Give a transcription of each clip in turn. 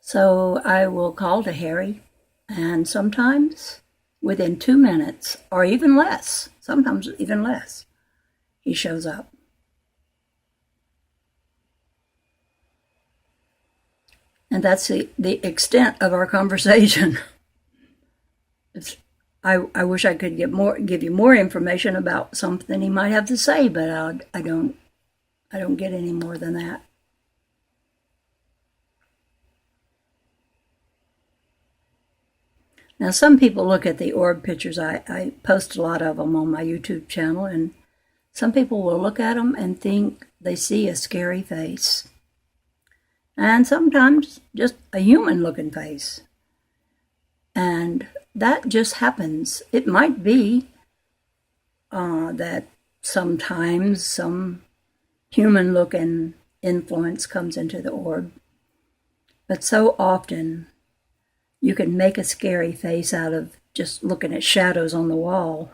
So I will call to Harry, and sometimes within 2 minutes, or even less, sometimes even less, he shows up. And that's the extent of our conversation. I wish I could give you more information about something he might have to say, but I don't get any more than that. Now, some people look at the orb pictures. I post a lot of them on my YouTube channel, and some people will look at them and think they see a scary face. And sometimes just a human-looking face. And that just happens. It might be that sometimes some human-looking influence comes into the orb. But so often, you can make a scary face out of just looking at shadows on the wall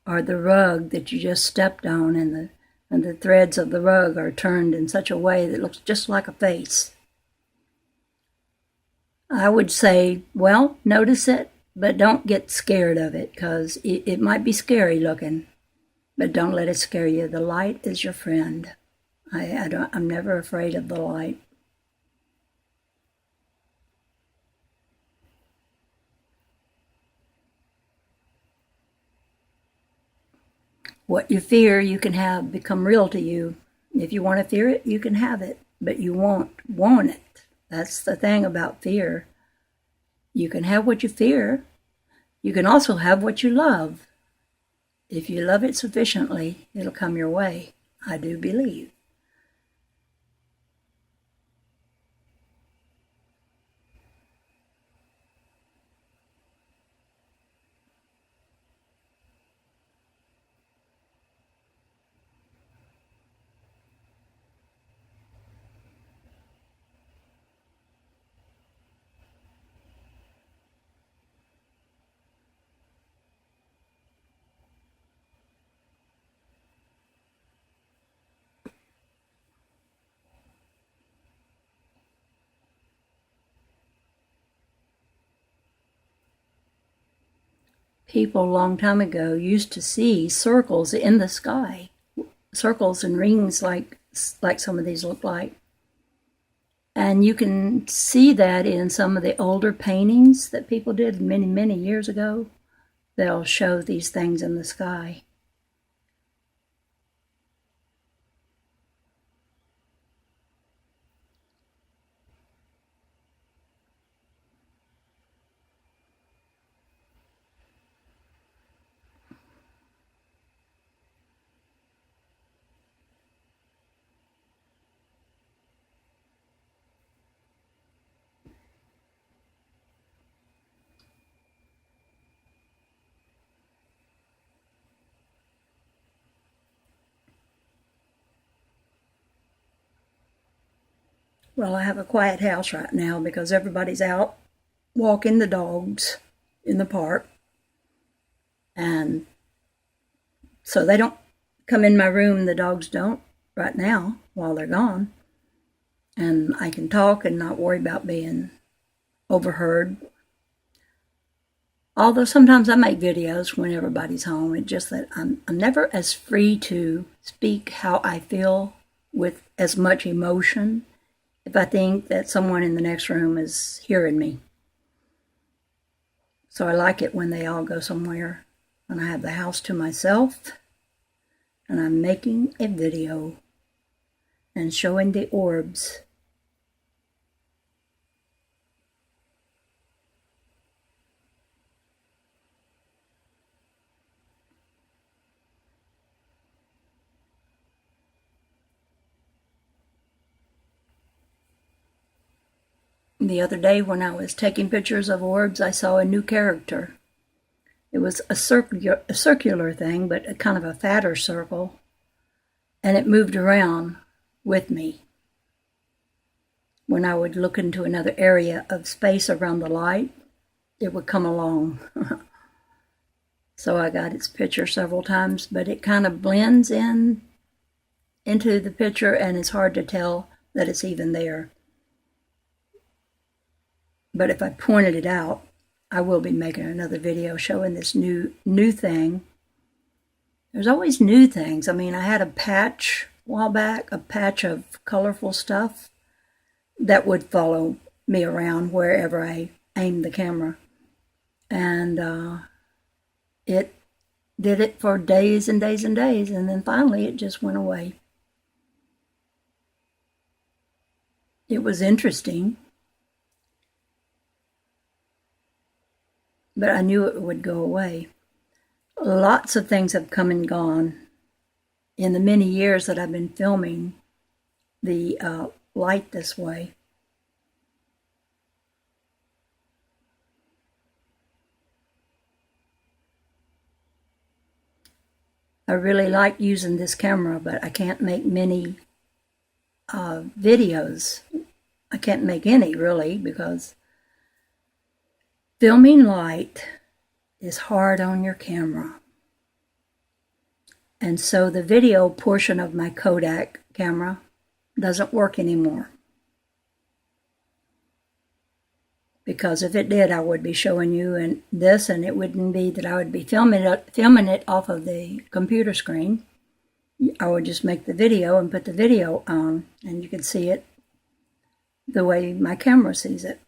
or the rug that you just stepped on, and the threads of the rug are turned in such a way that it looks just like a face. I would say, well, notice it, but don't get scared of it, because it might be scary looking, but don't let it scare you. The light is your friend. I'm never afraid of the light. What you fear, you can have become real to you. If you want to fear it, you can have it, but you won't want it. That's the thing about fear. You can have what you fear. You can also have what you love. If you love it sufficiently, it'll come your way. I do believe. People a long time ago used to see circles in the sky, circles and rings like some of these look like. And you can see that in some of the older paintings that people did many, many years ago. They'll show these things in the sky. Well, I have a quiet house right now because everybody's out walking the dogs in the park. And so they don't come in my room, the dogs don't, right now, while they're gone. And I can talk and not worry about being overheard. Although sometimes I make videos when everybody's home. It's just that I'm never as free to speak how I feel with as much emotion if I think that someone in the next room is hearing me. So I like it when they all go somewhere and I have the house to myself and I'm making a video and showing the orbs. The other day when I was taking pictures of orbs, I saw a new character. It was a circular thing, but a kind of a fatter circle, and it moved around with me. When I would look into another area of space around the light, it would come along. So I got its picture several times, but it kind of blends in into the picture, and it's hard to tell that it's even there. But if I pointed it out, I will be making another video showing this new thing. There's always new things. I mean, I had a patch a while back, a patch of colorful stuff that would follow me around wherever I aimed the camera. And it did it for days and days and days, and then finally it just went away. It was interesting, but I knew it would go away. Lots of things have come and gone in the many years that I've been filming the light this way. I really like using this camera, but I can't make many videos. I can't make any, really, because filming light is hard on your camera. And so the video portion of my Kodak camera doesn't work anymore. Because if it did, I would be showing you this, and it wouldn't be that I would be filming it off of the computer screen. I would just make the video and put the video on, and you could see it the way my camera sees it.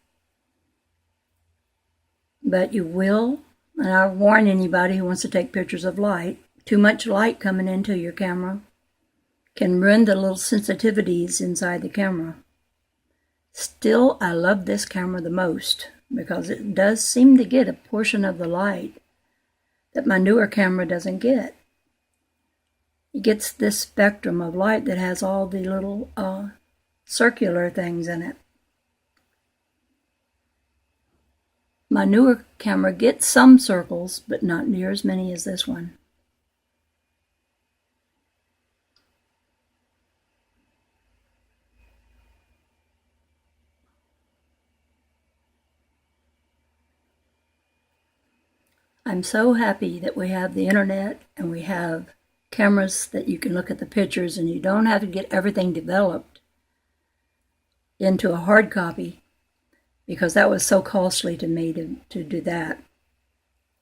But you will, and I warn anybody who wants to take pictures of light, too much light coming into your camera can ruin the little sensitivities inside the camera. Still, I love this camera the most because it does seem to get a portion of the light that my newer camera doesn't get. It gets this spectrum of light that has all the little circular things in it. My newer camera gets some circles, but not near as many as this one. I'm so happy that we have the internet and we have cameras that you can look at the pictures and you don't have to get everything developed into a hard copy, because that was so costly to me to do that.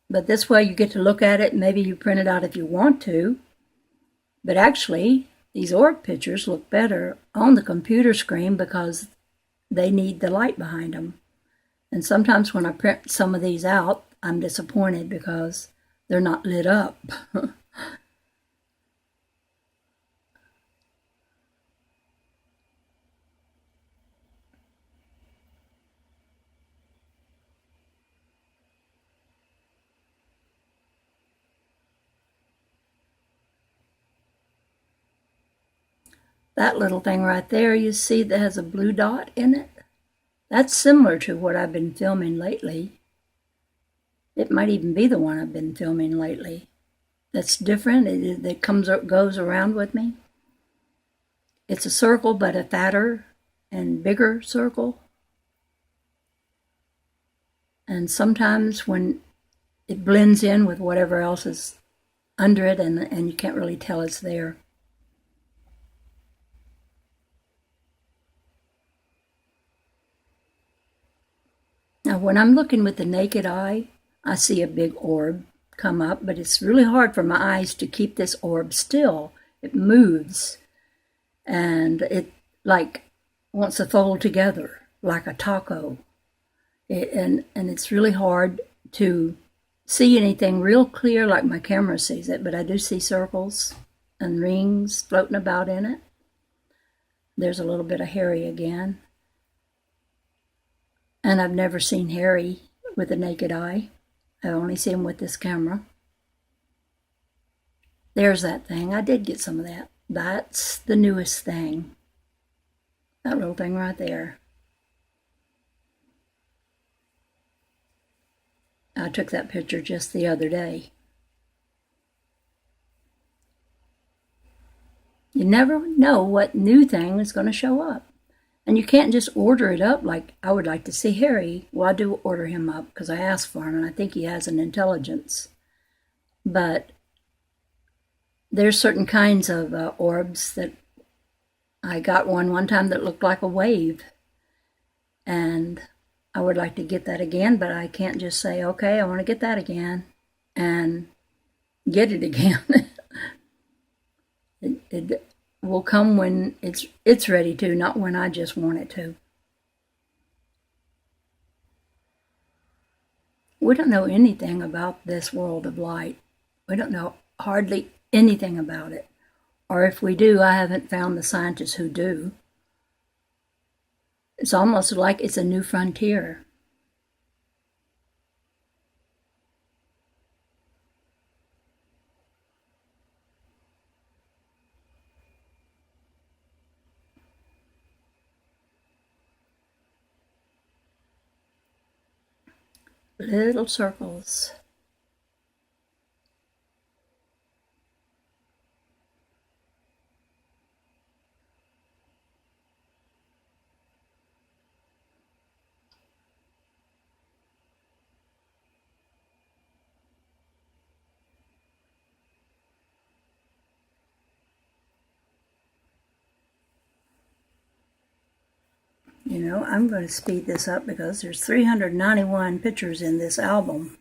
But this way you get to look at it, and maybe you print it out if you want to. But actually, these orb pictures look better on the computer screen because they need the light behind them. And sometimes when I print some of these out, I'm disappointed because they're not lit up. That little thing right there, you see that has a blue dot in it? That's similar to what I've been filming lately. It might even be the one I've been filming lately. That's different. It goes around with me. It's a circle, but a fatter and bigger circle. And sometimes when it blends in with whatever else is under it, and you can't really tell it's there. Now, when I'm looking with the naked eye, I see a big orb come up, but it's really hard for my eyes to keep this orb still. It moves, and it like wants to fold together like a taco. And it's really hard to see anything real clear like my camera sees it, but I do see circles and rings floating about in it. There's a little bit of Harry again. And I've never seen Harry with the naked eye. I only see him with this camera. There's that thing. I did get some of that. That's the newest thing. That little thing right there. I took that picture just the other day. You never know what new thing is going to show up. And you can't just order it up like I would like to see Harry. Well, I do order him up because I asked for him and I think he has an intelligence. But there's certain kinds of orbs that I got one time that looked like a wave. And I would like to get that again, but I can't just say, okay, I want to get that again and get it again. It will come when it's ready to, not when I just want it to. We don't know anything about this world of light. We don't know hardly anything about it. Or if we do, I haven't found the scientists who do. It's almost like it's a new frontier. Little circles. You know, I'm going to speed this up because there's 391 pictures in this album.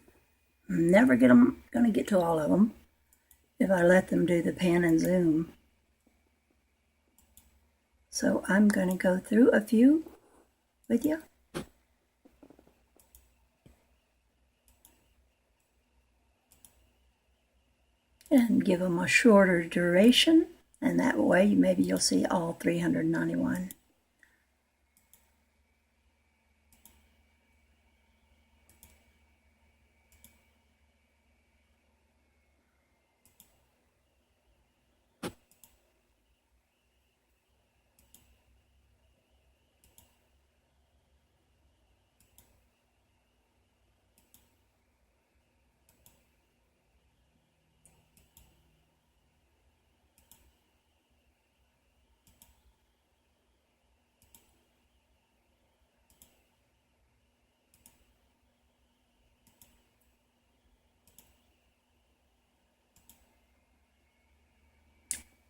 I'm never going to get to all of them if I let them do the pan and zoom. So I'm going to go through a few with you. And give them a shorter duration, and that way maybe you'll see all 391.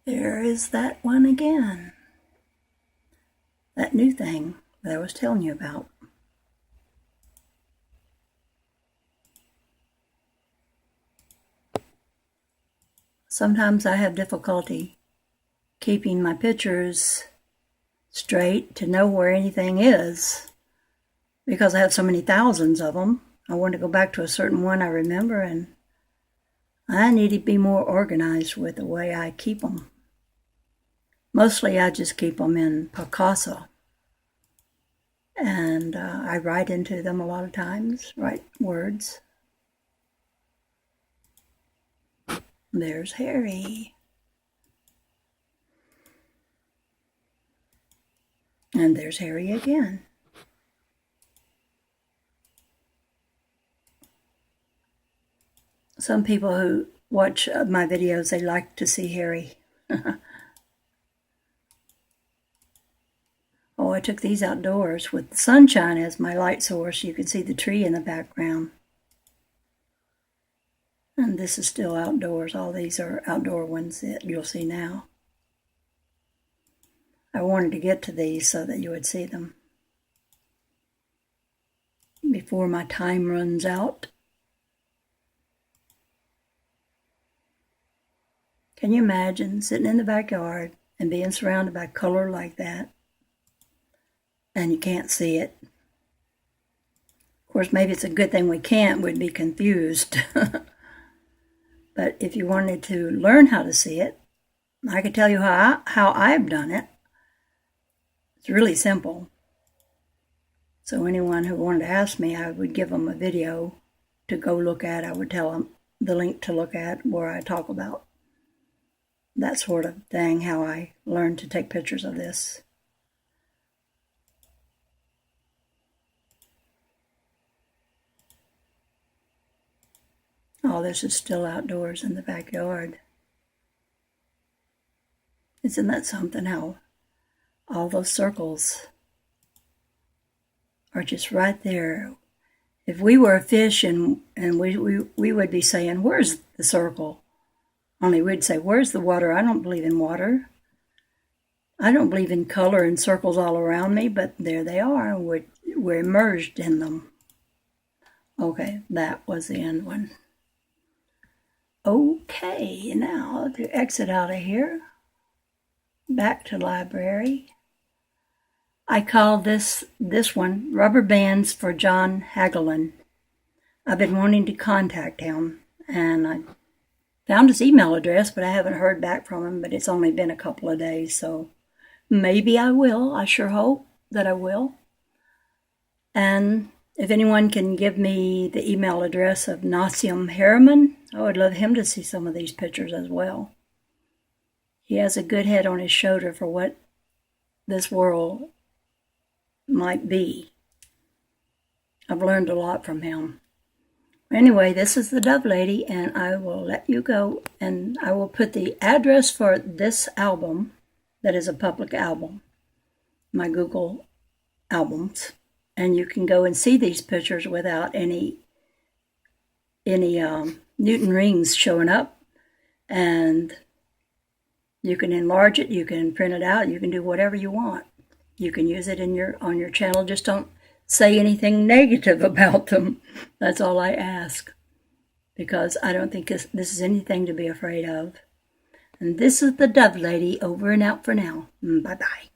There is that one again. That new thing that I was telling you about. Sometimes I have difficulty keeping my pictures straight to know where anything is because I have so many thousands of them. I want to go back to a certain one I remember, and I need to be more organized with the way I keep them. Mostly I just keep them in Picasso, and I write into them a lot of times, write words. There's Harry. And there's Harry again. Some people who watch my videos, they like to see Harry. Oh, I took these outdoors with the sunshine as my light source. You can see the tree in the background. And this is still outdoors. All these are outdoor ones that you'll see now. I wanted to get to these so that you would see them before my time runs out. Can you imagine sitting in the backyard and being surrounded by color like that and you can't see it? Of course, maybe it's a good thing we can't. We'd be confused. But if you wanted to learn how to see it, I could tell you how I've done it. It's really simple. So anyone who wanted to ask me, I would give them a video to go look at. I would tell them the link to look at where I talk about that sort of thing, how I learned to take pictures of this. All this is still outdoors in the backyard. Isn't that something, how all those circles are just right there? If we were a fish and we would be saying, where's the circle? Only we'd say, where's the water? I don't believe in water. I don't believe in color and circles all around me, but there they are. We're we're immersed in them. Okay, that was the end one. Okay, now to exit out of here, back to library. I call this one Rubber Bands for John Hagelin. I've been wanting to contact him, and I found his email address, but I haven't heard back from him, but it's only been a couple of days, so maybe I will. I sure hope that I will. And if anyone can give me the email address of Nassim Harriman, I would love him to see some of these pictures as well. He has a good head on his shoulder for what this world might be. I've learned a lot from him. Anyway, this is the Dove Lady, and I will let you go, and I will put the address for this album, that is a public album, my Google albums, and you can go and see these pictures without any Newton rings showing up, and you can enlarge it, you can print it out, you can do whatever you want. You can use it on your channel. Just don't say anything negative about them. That's all I ask, because I don't think this is anything to be afraid of. And this is the Dove Lady, over and out for now. Bye-bye.